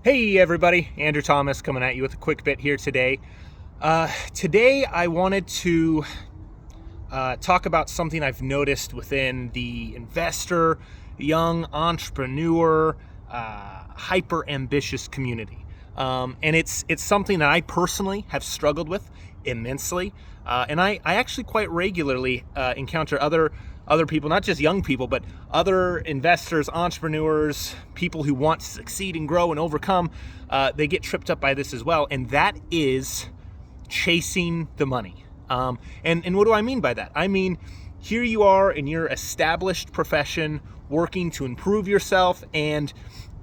Hey everybody, Andrew Thomas coming at you with a quick bit here today. Today I wanted to talk about something I've noticed within the investor, young entrepreneur, hyper ambitious community. And it's something that I personally have struggled with immensely. And I actually quite regularly encounter other people, not just young people, but other investors, entrepreneurs, people who want to succeed and grow and overcome. They get tripped up by this as well, and that is chasing the money. And what do I mean by that? I mean, here you are in your established profession, working to improve yourself, and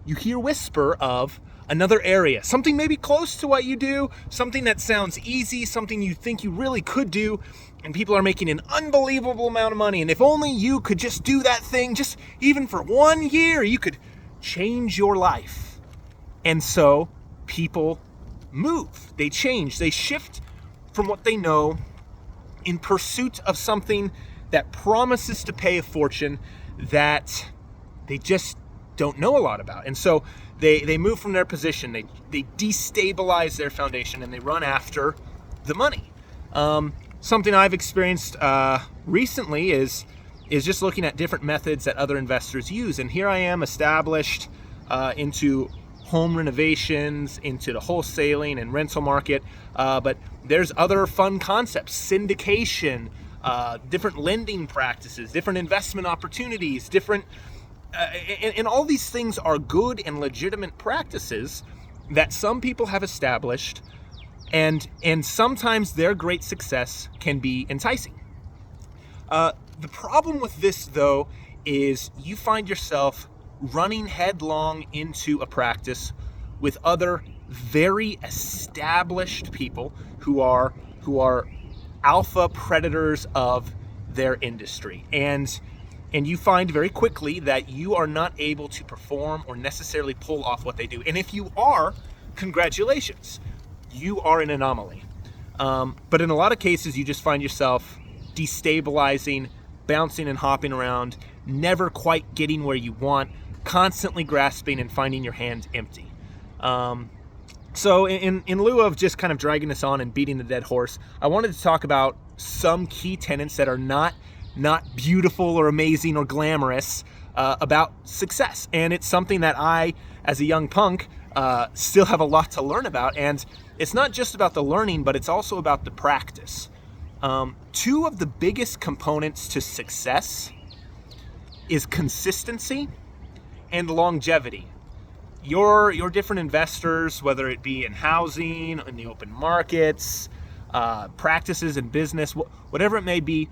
you hear whisper of another area, something maybe close to what you do, something that sounds easy, something you think you really could do, and people are making an unbelievable amount of money. And if only you could just do that thing, just even for 1 year, you could change your life. And so people move, they change, they shift from what they know in pursuit of something that promises to pay a fortune that they just don't know a lot about. And so they move from their position, they destabilize their foundation, and they run after the money. Something I've experienced recently is just looking at different methods that other investors use. And here I am established into home renovations, into the wholesaling and rental market. But there's other fun concepts, syndication, different lending practices, different investment opportunities, different and all these things are good and legitimate practices that some people have established, and sometimes their great success can be enticing. The problem with this, though, is you find yourself running headlong into a practice with other very established people who are alpha predators of their industry. And you find very quickly that you are not able to perform or necessarily pull off what they do. And if you are, congratulations, you are an anomaly. But in a lot of cases, you just find yourself destabilizing, bouncing and hopping around, never quite getting where you want, constantly grasping and finding your hand empty. So in lieu of just kind of dragging this on and beating the dead horse, I wanted to talk about some key tenets that are not beautiful or amazing or glamorous about success. And it's something that I, as a young punk, still have a lot to learn about. And it's not just about the learning, but it's also about the practice. Two of the biggest components to success is consistency and longevity. Your different investors, whether it be in housing, in the open markets, practices in business, whatever it may be,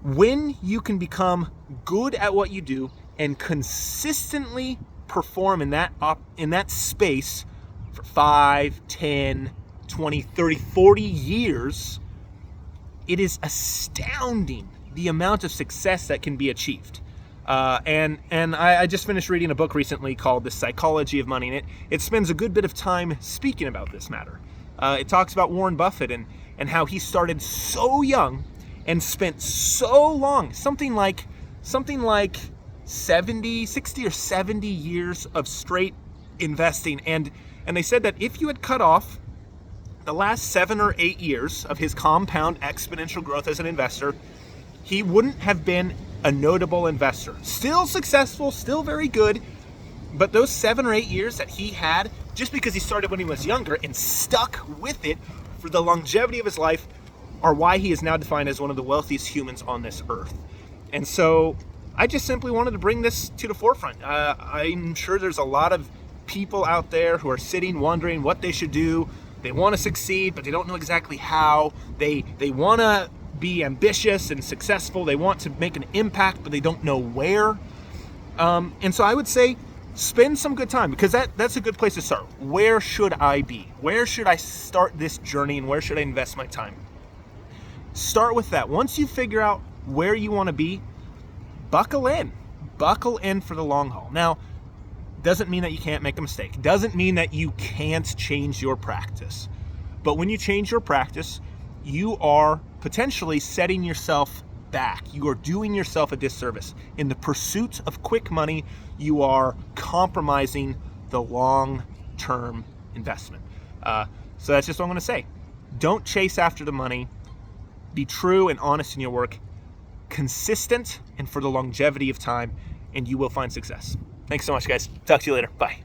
when you can become good at what you do and consistently perform in that space for 5, 10, 20, 30, 40 years, it is astounding the amount of success that can be achieved. And I just finished reading a book recently called The Psychology of Money, and it spends a good bit of time speaking about this matter. It talks about Warren Buffett and how he started so young and spent so long, something like 60 or 70 years of straight investing. And they said that if you had cut off the last 7 or 8 years of his compound exponential growth as an investor, he wouldn't have been a notable investor. Still successful, still very good, but those 7 or 8 years that he had, just because he started when he was younger and stuck with it for the longevity of his life, are why he is now defined as one of the wealthiest humans on this earth. And so I just simply wanted to bring this to the forefront. I'm sure there's a lot of people out there who are sitting wondering what they should do. They want to succeed, but they don't know exactly how. They want to be ambitious and successful. They want to make an impact, but they don't know where. And so I would say spend some good time, because that's a good place to start. Where should I be? Where should I start this journey, and where should I invest my time? Start with that. Once you figure out where you want to be, buckle in for the long haul. Now, doesn't mean that you can't make a mistake. Doesn't mean that you can't change your practice. But when you change your practice, you are potentially setting yourself back. You are doing yourself a disservice. In the pursuit of quick money, you are compromising the long long-term investment. So that's just what I'm going to say. Don't chase after the money. Be true and honest in your work, consistent and for the longevity of time, and you will find success. Thanks so much, guys. Talk to you later. Bye.